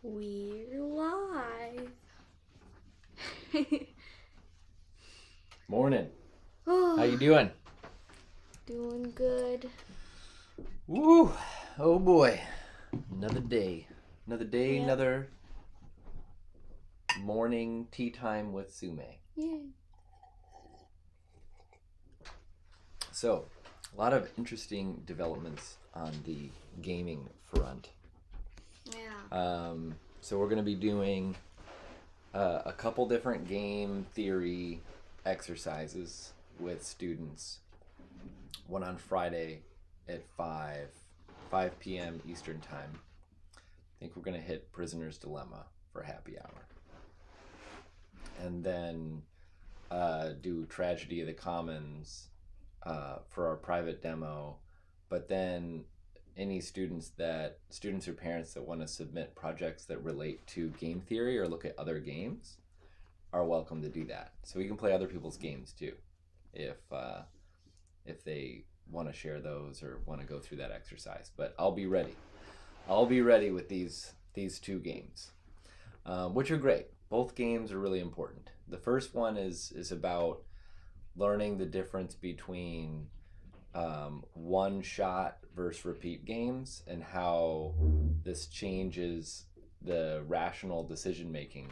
We're live. Morning. How you doing? Doing good. Woo! Oh boy. Another day. Yep. Another morning tea time with Sume. Yay. So, a lot of interesting developments on the gaming front. Yeah. So we're going to be doing a couple different game theory exercises with students. One on Friday at 5 p.m. Eastern Time. I think we're going to hit Prisoner's Dilemma for happy hour. And then do Tragedy of the Commons for our private demo. But then any students or parents that want to submit projects that relate to game theory or look at other games are welcome to do that. So we can play other people's games too, if they want to share those or want to go through that exercise. But I'll be ready. With these two games, which are great. Both games are really important. The first one is about learning the difference between one shot versus repeat games and how this changes the rational decision making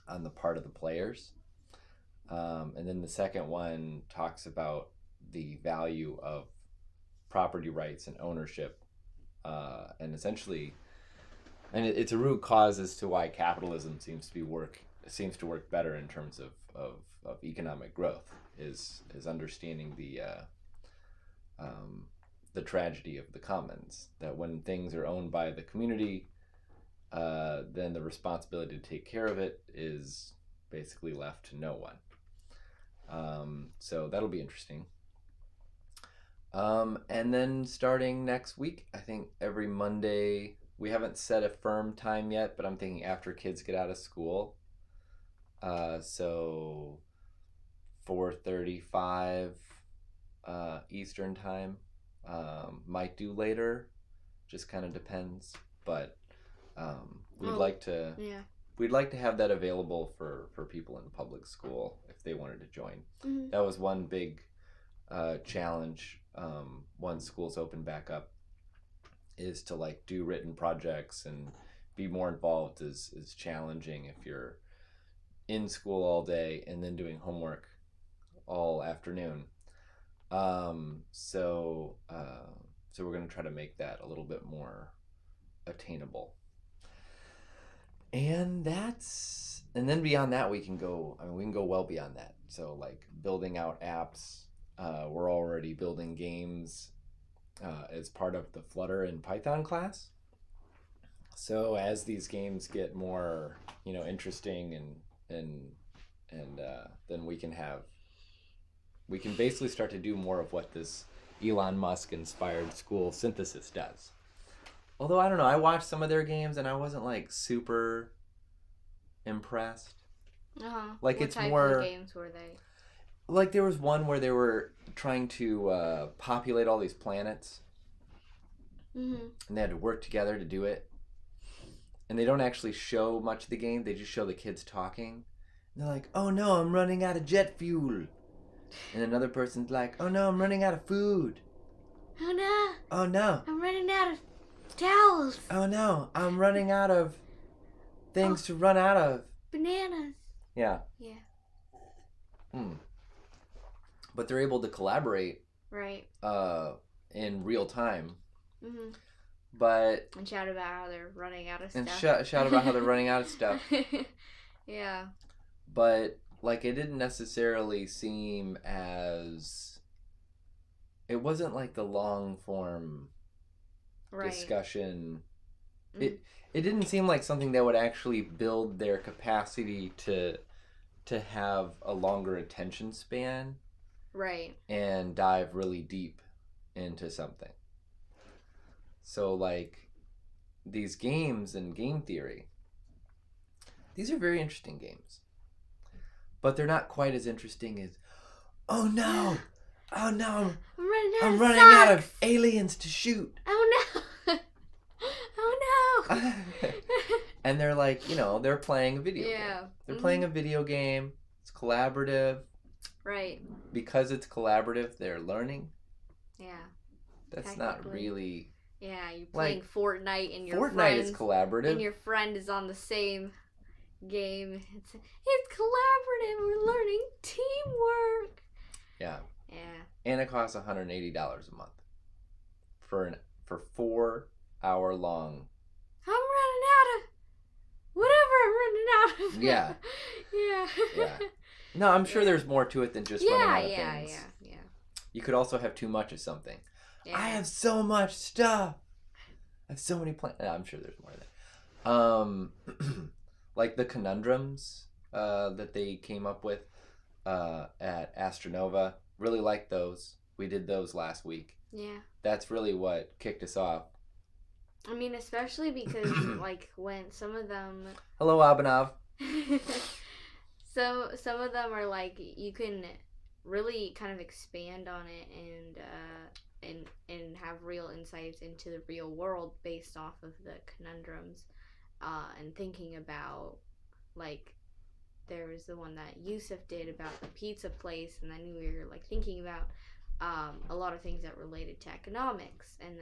on the part of the players. And then the second one talks about the value of property rights and ownership, and essentially, and it's a root cause as to why capitalism seems to work better in terms of economic growth, is understanding the tragedy of the commons, that when things are owned by the community, then the responsibility to take care of it is basically left to no one. So that'll be interesting. And then starting next week, I think every Monday, we haven't set a firm time yet, but I'm thinking after kids get out of school. So 4:35 Eastern time. Might do later, just kind of depends. But we'd like to have that available for people in public school if they wanted to join. Mm-hmm. That was one big challenge once schools open back up, is to do written projects and be more involved is challenging if you're in school all day and then doing homework all afternoon. So we're going to try to make that a little bit more attainable. And then beyond that, we can go well beyond that. So building out apps. We're already building games as part of the Flutter and Python class. So as these games get more, interesting and then we can basically start to do more of what this Elon Musk inspired school synthesis does. Although I don't know, I watched some of their games and I wasn't super impressed. What it's type more of games were they? There was one where they were trying to populate all these planets. Mm-hmm. And they had to work together to do it. And they don't actually show much of the game. They just show the kids talking. And they're like, oh no, I'm running out of jet fuel. And another person's like, oh no, I'm running out of food. Oh no. Oh no. I'm running out of towels. Oh no, I'm running out of things to run out of. Bananas. Yeah. Yeah. But they're able to collaborate. Right. In real time. Mm-hmm. But and shout about how they're running out of stuff. And shout about how they're running out of stuff. Yeah. But it didn't necessarily seem as, it wasn't the long form discussion. Mm-hmm. It didn't seem like something that would actually build their capacity to have a longer attention span. Right. And dive really deep into something. So these games and game theory, these are very interesting games. But they're not quite as interesting as, oh no, I'm running out of aliens to shoot. Oh no. Oh no. And they're like, they're playing a video Yeah. game. They're playing a video game. It's collaborative. Right. Because it's collaborative, they're learning. Yeah. That's not really... Yeah, you're playing Fortnite and your Fortnite is collaborative. And your friend is on the same game. It's collaborative. We're learning teamwork. Yeah. Yeah. And it costs $180 a month for 4-hour long. I'm running out of whatever I'm running out of. Yeah. Yeah. No, I'm sure there's more to it than just running out of things. Yeah. You could also have too much of something. Yeah. I have so much stuff. I have so many plans. I'm sure there's more of that. Like the Conundrums that they came up with at Astronova. Really like those. We did those last week. Yeah. That's really what kicked us off. I mean, especially because, like, when some of them... Hello, Abhinav. So, some of them are, like, you can really kind of expand on it and have real insights into the real world based off of the conundrums and thinking about, like, there was the one that Yusuf did about the pizza place, and then we were, like, thinking about a lot of things that related to economics and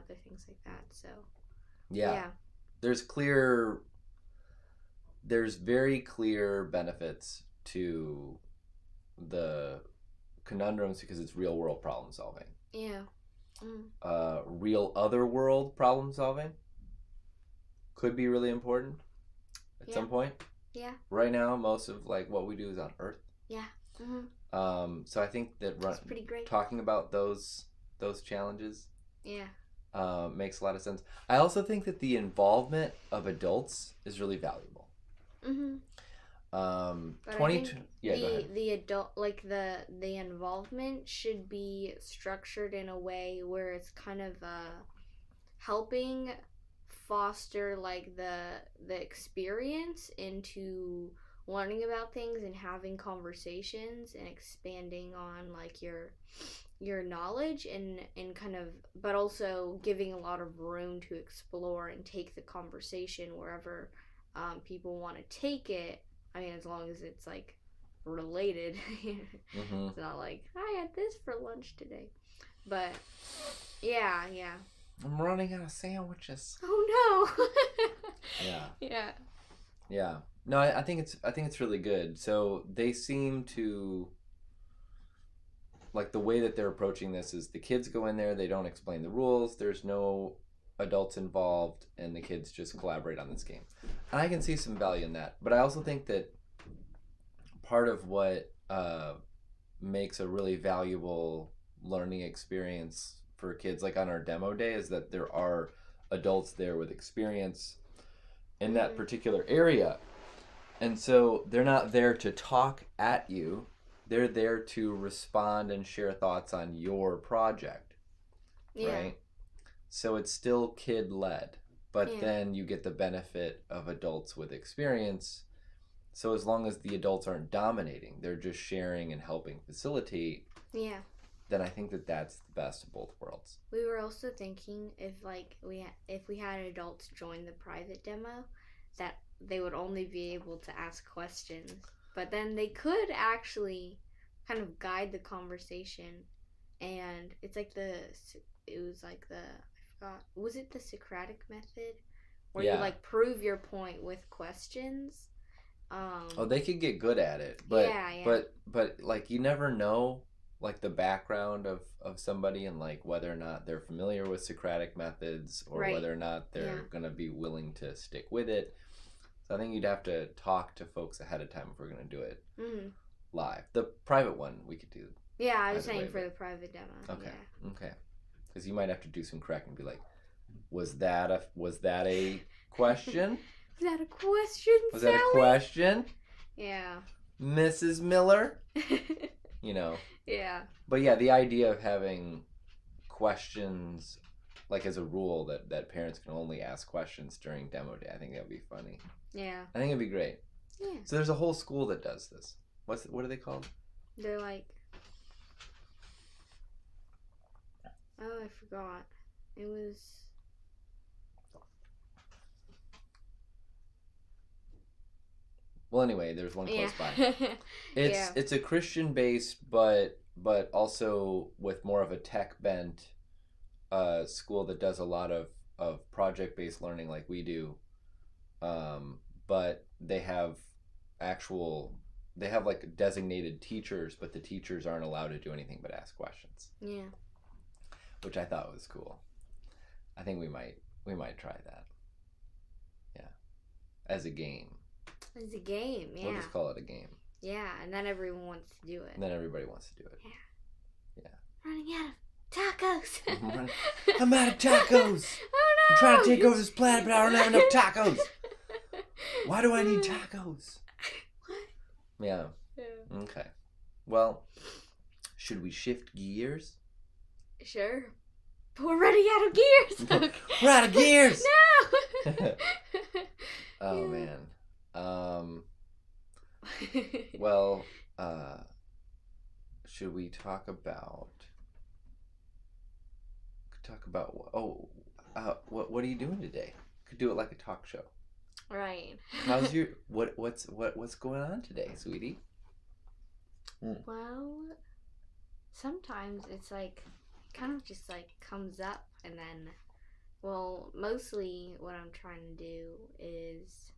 other things like that. So yeah. There's very clear benefits to the conundrums because it's real world problem solving. Yeah. Real other world problem solving could be really important at some point. Yeah. Right now, most of like what we do is on Earth. Yeah. So I think that That's pretty great. Talking about those challenges Yeah. Makes a lot of sense. I also think that the involvement of adults is really valuable. But I think the adult, like the involvement should be structured in a way where it's kind of helping foster like the experience into learning about things and having conversations and expanding on like your knowledge and kind of, but also giving a lot of room to explore and take the conversation wherever people want to take it. I mean, as long as it's like related. It's not like I had this for lunch today, but yeah. I'm running out of sandwiches. Oh no. Yeah. No, I think it's really good. So they seem to like the way that they're approaching this is the kids go in there, they don't explain the rules, there's no adults involved, and the kids just collaborate on this game. And I can see some value in that. But I also think that part of what makes a really valuable learning experience for kids, like on our demo day, is that there are adults there with experience in that particular area. And so they're not there to talk at you. They're there to respond and share thoughts on your project. Yeah. Right? So it's still kid-led, but then you get the benefit of adults with experience. So as long as the adults aren't dominating, they're just sharing and helping facilitate. Yeah. Then I think that that's the best of both worlds. We were also thinking if we had adults join the private demo, that they would only be able to ask questions, but then they could actually kind of guide the conversation. And it's like was it the Socratic method where you like prove your point with questions? They could get good at it, but but like you never know like the background of somebody and like whether or not they're familiar with Socratic methods or whether or not they're gonna be willing to stick with it. So I think you'd have to talk to folks ahead of time if we're gonna do it live. The private one we could do. Yeah, I was saying for the private demo. Okay. Yeah. Okay. Because you might have to do some correcting and be like, was that a question? Was that a question, Was Sally? that a question? Yeah. Mrs. Miller? You know. Yeah. But yeah, the idea of having questions, like as a rule, that parents can only ask questions during demo day, I think that would be funny. Yeah. I think it'd be great. Yeah. So there's a whole school that does this. What are they called? They're like... Oh, I forgot. It was... Well, anyway, there's one close by. Yeah. It's a Christian base, but also with more of a tech bent school that does a lot of project based learning like we do. But they have like designated teachers, but the teachers aren't allowed to do anything but ask questions. Yeah. Which I thought was cool. I think we might try that. Yeah. As a game. It's a game, yeah. We'll just call it a game. Yeah, and then everyone wants to do it. And then everybody wants to do it. Yeah. Running out of tacos. I'm out of tacos. Oh no! I'm trying to take over this planet, but I don't have enough tacos. Why do I need tacos? What? Yeah. Okay. Well, should we shift gears? Sure. But we're running out of gears. Okay. We're out of gears. No. Oh man. Well, should we talk about what are you doing today? Could do it like a talk show. Right. How's your what's going on today, sweetie? Well, sometimes it's like kind of just like comes up, and then, well, mostly what I'm trying to do is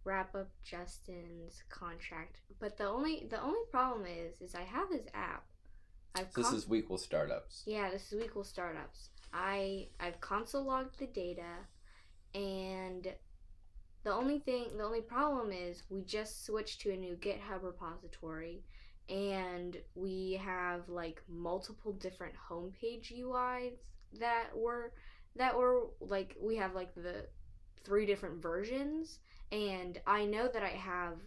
wrap up Justin's contract. But the only problem is I have his app. This is WEquil Startups. Yeah, this is WEquil Startups. I've console logged the data, and the only problem is we just switched to a new GitHub repository, and we have like multiple different homepage UIs that were like, we have like the 3 different versions, and I know that I have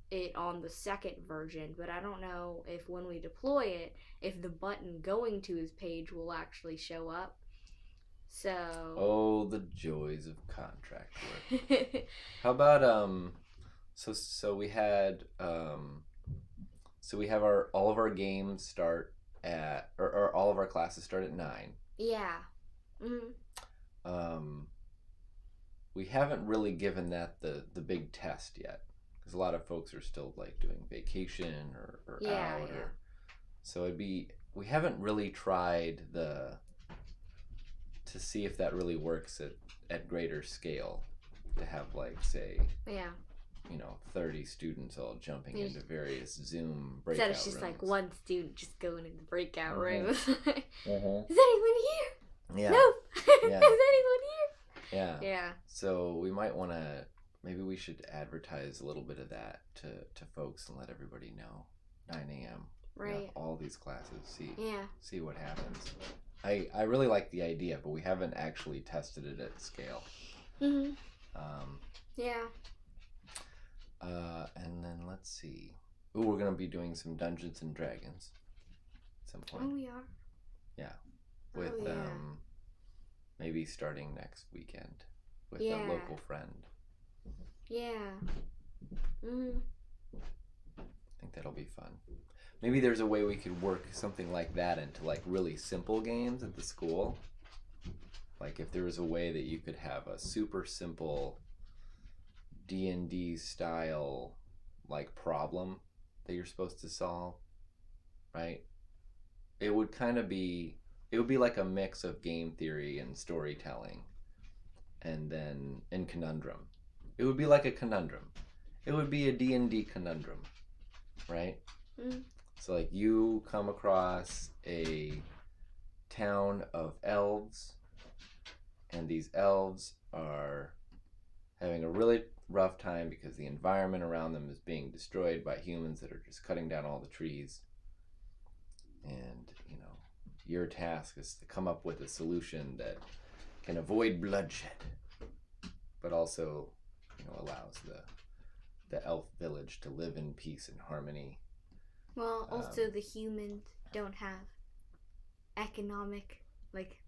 it on the second version, but I don't know if when we deploy it, if the button going to his page will actually show up. So the joys of contract work. How about so we had we have all of our games start at, or all of our classes start at 9. Yeah. Mm-hmm. We haven't really given that the big test yet, because a lot of folks are still like doing vacation or out. Or, so we haven't really tried to see if that really works at greater scale, to have like, say, 30 students all jumping into various Zoom breakout rooms. Instead, it's just like one student just going in the breakout rooms. Mm-hmm. Is anyone here? Yeah. No. Yeah. Is anyone here? Yeah. Yeah. So we might want to, maybe we should advertise a little bit of that to folks and let everybody know. 9 a.m. Right. All these classes. See what happens. I really like the idea, but we haven't actually tested it at scale. Mm-hmm. Yeah. And then let's see. Ooh, we're gonna be doing some Dungeons and Dragons at some point. Oh, we are. Yeah. With maybe starting next weekend with a local friend. Yeah. Mm-hmm. I think that'll be fun. Maybe there's a way we could work something like that into like really simple games at the school. Like if there was a way that you could have a super simple D&D style like problem that you're supposed to solve, right? It would be like a mix of game theory and storytelling, and then in Conundrum. It would be like a conundrum. It would be a D&D conundrum, right? Mm. So like you come across a town of elves, and these elves are having a really rough time because the environment around them is being destroyed by humans that are just cutting down all the trees. And, your task is to come up with a solution that can avoid bloodshed, but also, allows the elf village to live in peace and harmony. Well, also the humans don't have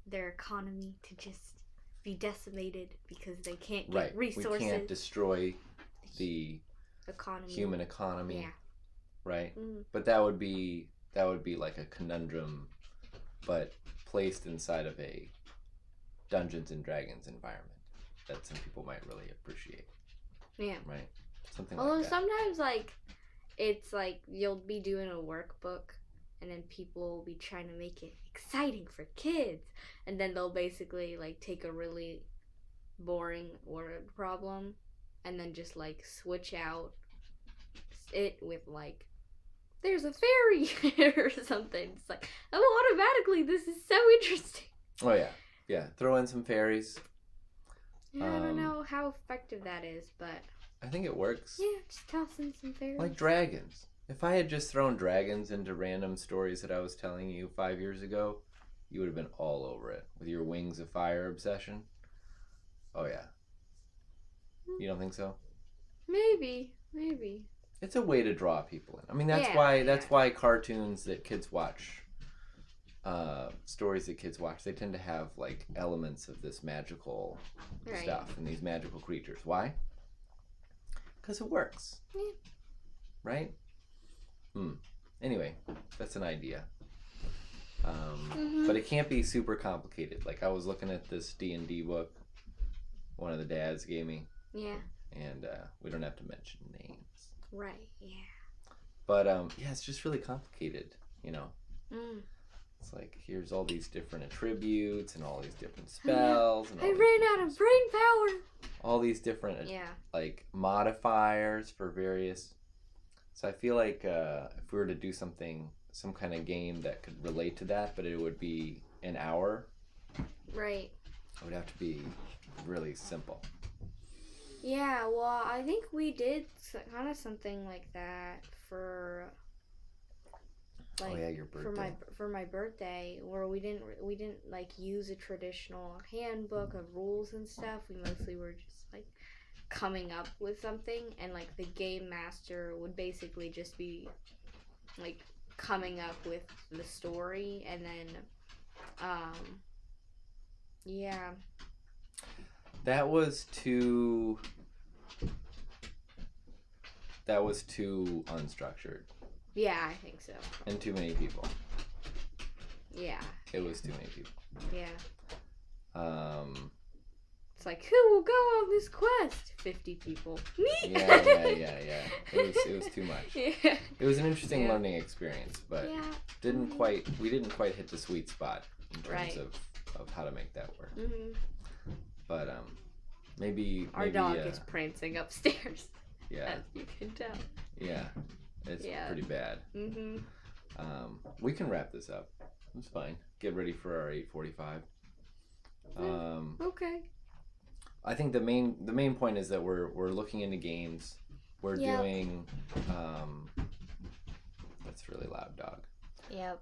their economy to just be decimated because they can't get resources. We can't destroy the economy, human economy. Yeah. Right? Mm. But that would be like a conundrum, but placed inside of a Dungeons and Dragons environment that some people might really appreciate. Yeah. Right? Something Although like that. sometimes, like, it's like you'll be doing a workbook, and then people will be trying to make it exciting for kids, and then they'll basically like take a really boring word problem, and then just like switch out it with like, there's a fairy or something. It's like, oh, automatically this is so interesting. Oh yeah, yeah. Throw in some fairies. Yeah, I don't know how effective that is, but I think it works. yeah, just toss in some fairies. Like dragons. If I had just thrown dragons into random stories that I was telling you 5 years ago, you would have been all over it with your Wings of Fire obsession. Oh yeah. You don't think so? Maybe. It's a way to draw people in. I mean, that's why cartoons that kids watch, stories that kids watch, they tend to have like elements of this magical stuff and these magical creatures. Why? Because it works. Yeah. Right? Anyway, that's an idea. But it can't be super complicated. Like, I was looking at this D&D book one of the dads gave me. Yeah. And we don't have to mention names. Right, yeah. But, yeah, it's just really complicated, you know? It's like, here's all these different attributes and all these different spells. And I ran out of brain power. All these different, like, modifiers for various... So I feel like if we were to do some kind of game that could relate to that, but it would be an hour. Right. It would have to be really simple. Yeah, well, I think we did kind of something like that for, like, your birthday. For my birthday, where we didn't like use a traditional handbook of rules and stuff. We mostly were just like coming up with something, and like the game master would basically just be like coming up with the story, and then yeah. That was too unstructured. Yeah, I think so. And too many people. Yeah. It was too many people. Yeah. It's like, who will go on this quest? 50 people. Me. Yeah. It was too much. Yeah. It was an interesting learning experience, but we didn't quite hit the sweet spot in terms of how to make that work. But maybe our dog is prancing upstairs. Yeah. As you can tell. Yeah. It's pretty bad. We can wrap this up. It's fine. Get ready for our 8:45. Okay. I think the main point is that we're looking into games. We're doing that's really loud, dog. Yep.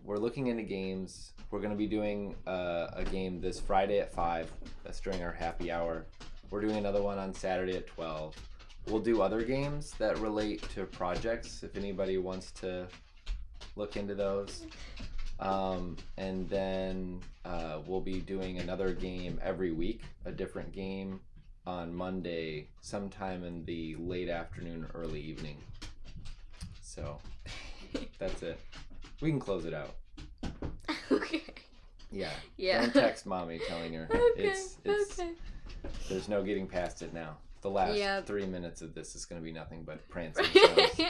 We're looking into games. We're going to be doing a game this Friday at 5. That's during our happy hour. We're doing another one on Saturday at 12. We'll do other games that relate to projects if anybody wants to look into those. And then we'll be doing another game every week, a different game on Monday, sometime in the late afternoon, early evening. So that's it. We can close it out. Okay. Yeah. Yeah. Don't text mommy telling her. Okay. Okay. There's no getting past it now. The last 3 minutes of this is going to be nothing but prancing sounds.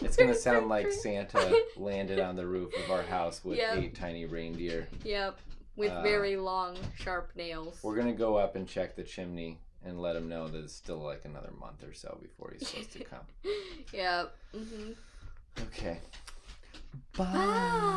It's going to sound like Santa landed on the roof of our house with 8 tiny reindeer. Yep. With very long, sharp nails. We're going to go up and check the chimney and let him know that it's still like another month or so before he's supposed to come. Yep. Okay. Bye.